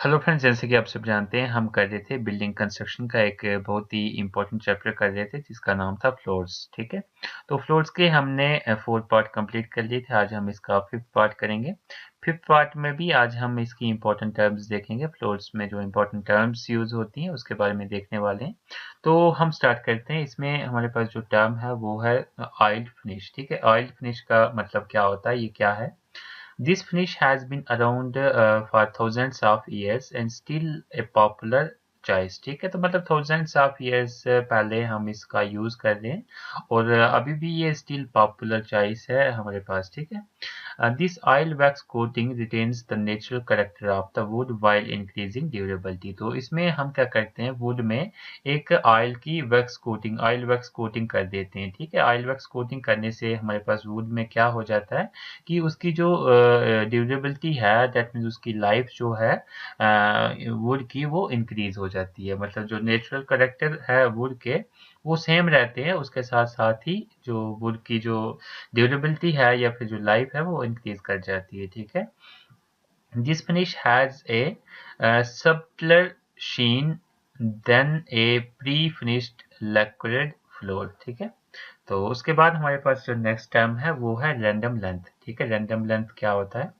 Hello friends, जैसे कि आप सब जानते हैं हम कर रहे थे बिल्डिंग कंस्ट्रक्शन का एक बहुत ही इम्पोर्टेंट चैप्टर कर रहे थे जिसका नाम था फ्लोर्स। ठीक है, तो फ्लोर्स के हमने 4 पार्ट कंप्लीट कर लिए थे। आज हम इसका 5th पार्ट करेंगे। 5th पार्ट में भी आज हम इसकी इम्पोर्टेंट टर्म्स देखेंगे। फ्लोर्स में जो इम्पोर्टेंट टर्म्स यूज होती हैं उसके बारे में देखने वाले हैं। तो हम स्टार्ट करते हैं। इसमें हमारे पास जो टर्म है वो है ऑयल फिनिश। ठीक है, ऑयल फिनिश का मतलब क्या होता है, ये क्या है? This finish has been around for thousands of years and still a popular choice। ठीक है, तो मतलब thousands of years पहले हम इसका यूज कर रहे हैं और अभी भी ये स्टिल पॉपुलर चॉइस है हमारे पास। ठीक है, this oil wax coating retains the natural character of the wood while increasing durability। तो इसमें हम क्या करते हैं, वुड में एक ऑयल की wax coating, oil wax coating कर देते हैं। ठीक है, ऑयल वैक्स कोटिंग करने से हमारे पास वुड में क्या हो जाता है कि उसकी जो ड्यूरेबिलिटी है, दैट मीन्स उसकी लाइफ जो है वुड की, वो इंक्रीज हो जाती है। मतलब जो नेचुरल करेक्टर है वुड के वो सेम रहते हैं, उसके साथ साथ ही जो वुड की जो ड्यूरेबिलिटी है या फिर जो लाइफ है वो इंक्रीज कर जाती है। ठीक है, this finish has a subtler sheen than a pre-finished lacquered floor। ठीक है, तो उसके बाद हमारे पास जो नेक्स्ट टर्म है वो है रैंडम लेंथ। ठीक है, रैंडम लेंथ क्या होता है?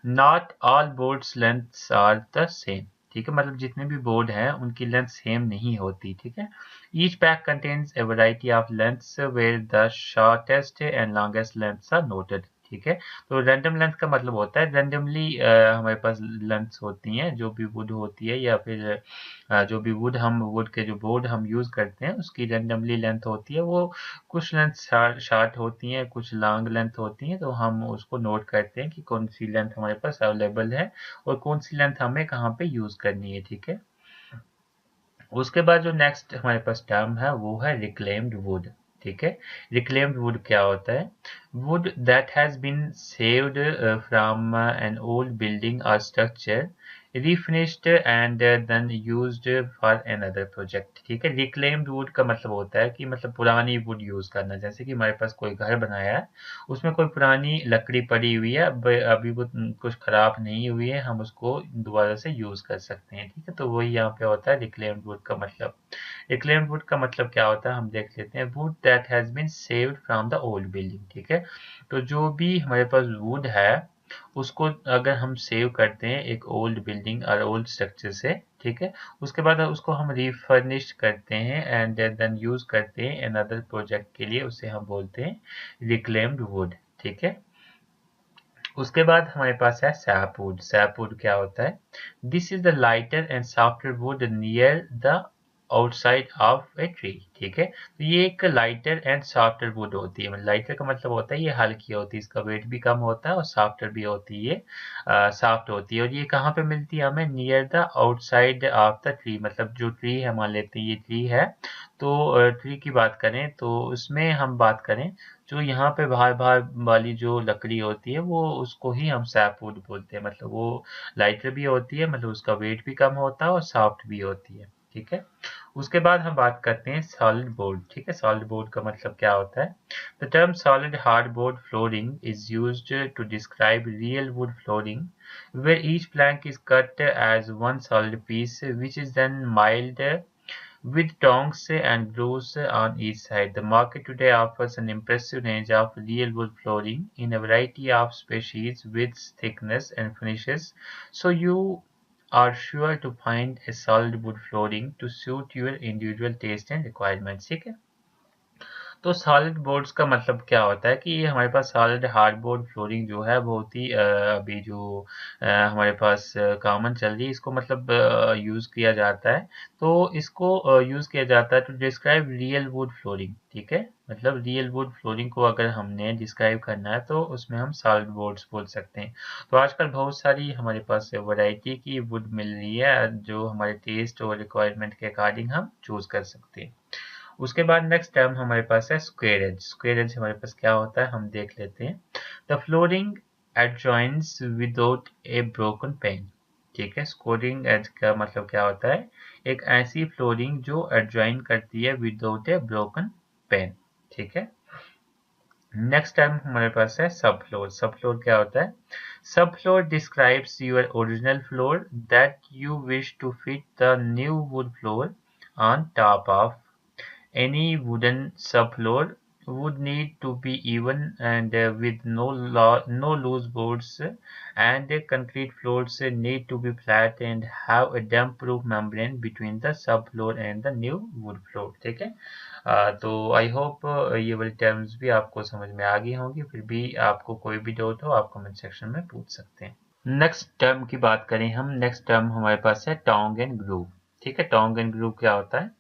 Not all boards lengths are the same. ठीक है, मतलब जितने भी बोर्ड हैं उनकी लेंथ सेम नहीं होती। ठीक है, each pack contains a variety of lengths where the shortest and longest lengths are noted. ठीक है, तो रैंडम लेंथ का मतलब होता है रैंडमली हमारे पास लेंथ्स होती हैं जो भी वुड होती है या फिर जो भी वुड के जो बोर्ड हम यूज करते हैं उसकी रैंडमली लेंथ होती है। वो कुछ लेंथ शार्ट होती हैं, कुछ लॉन्ग लेंथ होती हैं, तो हम उसको नोट करते हैं कि कौन सी लेंथ हमारे पास अवेलेबल है और कौन सी लेंथ हमें कहाँ पे यूज करनी है। ठीक है, उसके बाद जो नेक्स्ट हमारे पास टर्म है वो है रिक्लेम्ड वुड। ठीक है, रिक्लेम्ड वुड क्या होता है? Wood that has been saved from an old building और structure, refinished and then used for another project। ठीक है, रिक्लेम्ड वुड का मतलब होता है कि मतलब पुरानी वुड यूज करना। जैसे कि हमारे पास कोई घर बनाया है, उसमें कोई पुरानी लकड़ी पड़ी हुई है, अभी वो कुछ खराब नहीं हुई है, हम उसको दोबारा से यूज कर सकते हैं। ठीक है, तो वही यहाँ पे होता है रिक्लेम्ड वुड का मतलब। रिक्लेम्ड वुड का मतलब क्या होता है, हम देख लेते हैं। Wood that has been saved from the old building. ठीक है, तो जो भी हमारे पास वुड है उसको अगर हम सेव करते हैं एक ओल्ड बिल्डिंग और ओल्ड स्ट्रक्चर से, ठीक है, उसके बाद उसको हम रिफर्निश करते हैं एंड देन यूज करते हैं अनदर प्रोजेक्ट के लिए, उसे हम बोलते हैं रिक्लेम्ड वुड। ठीक है, उसके बाद हमारे पास है सैपवुड। सैपवुड क्या होता है? This is the lighter and softer would near the outside of a tree. ठीक है, तो ये एक लाइटर एंड सॉफ्टर वुड होती है। मतलब लाइटर का मतलब होता है ये हल्की होती है, इसका वेट भी कम होता है, और सॉफ्टर भी होती है, ये सॉफ्ट होती है। और ये कहाँ पे मिलती है हमें? Near the outside of the tree. मतलब जो ट्री है, मान लेते हैं ये ट्री है, तो ट्री की बात करें तो उसमें हम बात करें जो यहाँ पे बाहर बाहर वाली जो लकड़ी होती है वो, उसको ही हम सैपवुड बोलते हैं। मतलब वो लाइटर भी होती है, मतलब उसका वेट भी कम होता है और सॉफ्ट भी होती है। ठीक है, उसके बाद हम बात करते हैं सॉलिड बोर्ड। ठीक है, सॉलिड बोर्ड का मतलब क्या होता है? The term solid hardboard flooring is used to describe real wood flooring where each plank is cut as one solid piece which is then milled with tongs and grooves on each side. The market today offers an impressive range of real wood flooring in a variety of species, widths, thickness, and finishes, so you are sure to find a solid wood flooring to suit your individual taste and requirements। ठीक है, तो solid boards का मतलब क्या होता है कि ये हमारे पास सॉलिड हार्डबोर्ड फ्लोरिंग जो है बहुत ही अभी जो हमारे पास कॉमन चल रही है, इसको मतलब यूज़ किया जाता है। तो इसको यूज़ किया जाता है to describe real wood flooring. ठीक है, मतलब रियल वुड फ्लोरिंग को अगर हमने डिस्क्राइब करना है तो उसमें हम सॉलिड बोर्ड्स बोल सकते हैं। तो आजकल बहुत सारी हमारे पास वैरायटी की वुड मिल रही है जो हमारे टेस्ट और रिक्वायरमेंट के अकॉर्डिंग हम चूज कर सकते हैं। उसके बाद नेक्स्ट टर्म हमारे पास है स्क्वेयर एज। स्क्वेयर एज हमारे पास क्या होता है, हम देख लेते हैं। The flooring adjoints without a broken pane. ठीक है, स्क्वेयरिंग एज का मतलब क्या होता है? एक ऐसी फ्लोरिंग जो एडजॉइन करती है विदाउट ए ब्रोकन पेन। ठीक है, नेक्स्ट टर्म हमारे पास है सब फ्लोर। सब फ्लोर क्या होता है? Subfloor describes your original floor that you wish to fit the new wood floor on top of. Any wooden subfloor would need to be even and with no loose boards, and concrete floors need to be flat and have a damp-proof membrane between the subfloor and the new wood floor. ठीक है? तो I hope ये वाली terms भी आपको समझ में आ गई होंगी। फिर भी आपको कोई भी डाउट हो आप कमेंट सेक्शन में पूछ सकते हैं। नेक्स्ट टर्म की बात करें हम, नेक्स्ट टर्म हमारे पास है टोंग एंड ग्रूव। ठीक है, टोंग एंड ग्रूव क्या होता है?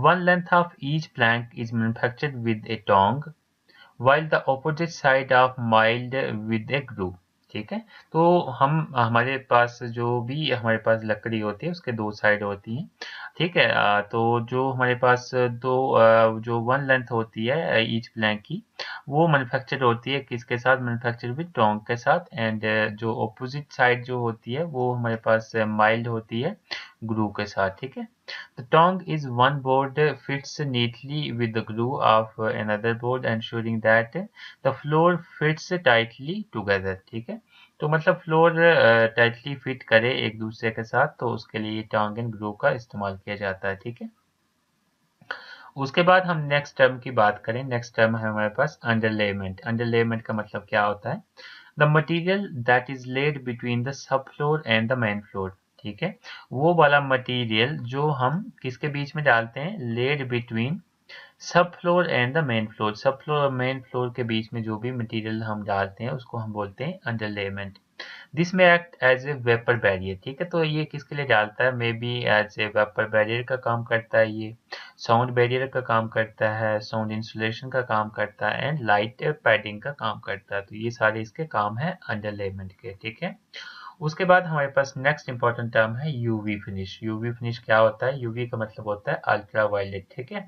One length of each plank is manufactured with a tongue, while the opposite side of milled with a groove. ठीक है, तो हमारे पास जो भी हमारे पास लकड़ी होती है उसके दो साइड होती हैं। ठीक है, तो जो हमारे पास जो वन लेंथ होती है ईच प्लैंक की, वो मैन्युफैक्चर होती है किसके साथ? मैन्युफैक्चर विद टोंग के साथ। एंड जो अपोजिट साइड जो होती है वो हमारे पास माइल्ड होती है ग्रूव के साथ। ठीक है, the tongue is one board fits neatly with the groove of another board, ensuring that the floor fits tightly together. ठीक है, तो मतलब फ्लोर टाइटली फिट करे एक दूसरे के साथ, तो उसके लिए टोंग एंड ग्रूव का इस्तेमाल किया जाता है। ठीक है, उसके बाद हम नेक्स्ट टर्म की बात करें। नेक्स्ट टर्म है हमारे पास अंडरलेमेंट। अंडरलेमेंट का मतलब क्या होता है? The material that is laid between the subfloor and the main floor. ठीक है, वो वाला मटेरियल जो हम किसके बीच में डालते हैं? लेड बिटवीन सब floor and the main floor. सब फ्लोर और मेन फ्लोर के बीच में जो भी मटेरियल हम डालते हैं उसको हम बोलते हैं underlayment. This may act as a vapour barrier. ठीक है, तो ये किसके लिए डालता है? May be as a vapour barrier का काम करता है, ये साउंड बैरियर का काम करता है, साउंड इंसुलेशन का काम करता है, एंड लाइट पैडिंग का काम करता है। तो ये सारे इसके काम है अंडरलेमेंट के। ठीक है, उसके बाद हमारे पास नेक्स्ट इंपॉर्टेंट टर्म है यूवी फिनिश। यूवी फिनिश क्या होता है? यूवी का मतलब होता है अल्ट्रा वायलेट। ठीक है,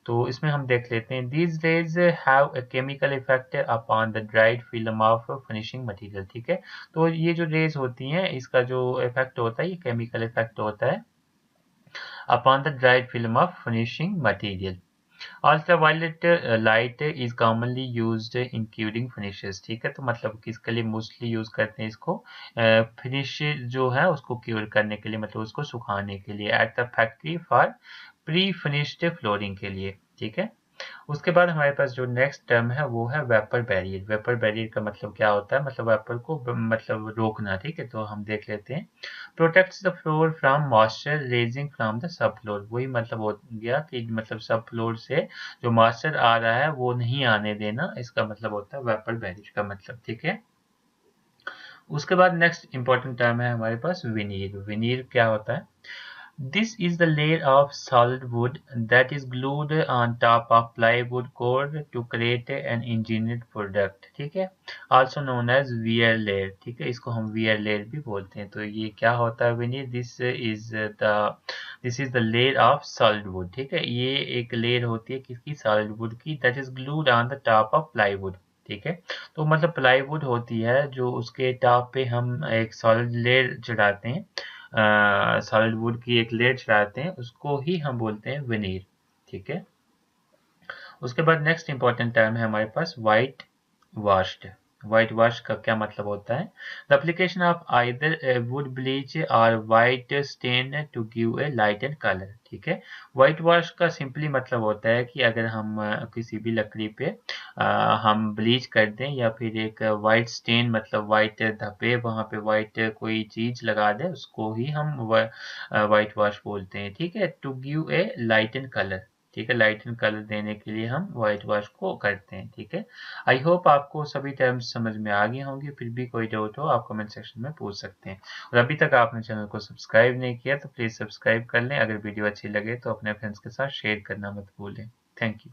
तो इसमें हम देख लेते हैं। These rays have a chemical effect upon the dried film of finishing material। ठीक है, तो ये जो रेज होती हैं इसका जो इफेक्ट होता है ये केमिकल इफेक्ट होता है upon the dried film of finishing material. Ultraviolet light is commonly used in curing finishes। ठीक है, तो मतलब किसके लिए मोस्टली यूज करते हैं इसको? फिनिश जो है उसको क्योर करने के लिए, मतलब उसको सुखाने के लिए, at the factory for pre finished flooring के लिए। ठीक है, उसके बाद हमारे पास जो नेक्स्ट टर्म है वो है वेपर बैरियर। वेपर बैरियर का मतलब क्या होता है? मतलब वेपर को मतलब रोकना। ठीक है, तो हम देख लेते हैं। Protects the floor from moisture raising from the sub floor. वही मतलब हो गया कि मतलब सब फ्लोर से जो मॉइस्चर आ रहा है वो नहीं आने देना, इसका मतलब होता है वेपर बैरियर का मतलब। ठीक है, उसके बाद नेक्स्ट इंपॉर्टेंट टर्म है हमारे पास विनीर। विनीर क्या होता है? This is the layer of solid wood that is glued on top of plywood core to create an engineered product। ठीक है, also known as wear layer। ठीक है, इसको हम wear layer भी बोलते हैं। तो ये क्या होता है विनीर? This is the layer of solid wood। ठीक है, ये एक लेयर होती है किसकी? solid wood की, that is glued on the top of plywood। ठीक है, तो मतलब प्लाईवुड होती है जो उसके टॉप पे हम एक सॉलिड लेयर चढ़ाते हैं, सॉलिड वुड की एक लेयर चढ़ाते हैं, उसको ही हम बोलते हैं विनीर। ठीक है, उसके बाद नेक्स्ट इंपॉर्टेंट टर्म है हमारे पास वाइट वाश्ड। वाइट वाश का क्या मतलब होता है? The application of either wood bleach और white stain to give a light and colour. ठीक है, वाइट वाश का सिंपली मतलब होता है कि अगर हम किसी भी लकड़ी पे हम ब्लीच कर दें या फिर एक वाइट स्टेन मतलब वाइट धब्बे वहां पे वाइट कोई चीज लगा दें, उसको ही हम वाइट वाश बोलते हैं। ठीक है, to give a light and colour. ठीक है, लाइट एंड कलर देने के लिए हम व्हाइट वॉश को करते हैं। ठीक है, आई होप आपको सभी टर्म्स समझ में आ गए होंगे। फिर भी कोई डाउट हो आप कमेंट सेक्शन में पूछ सकते हैं। और अभी तक आपने चैनल को सब्सक्राइब नहीं किया तो प्लीज़ सब्सक्राइब कर लें। अगर वीडियो अच्छी लगे तो अपने फ्रेंड्स के साथ शेयर करना मत भूलें। Thank you.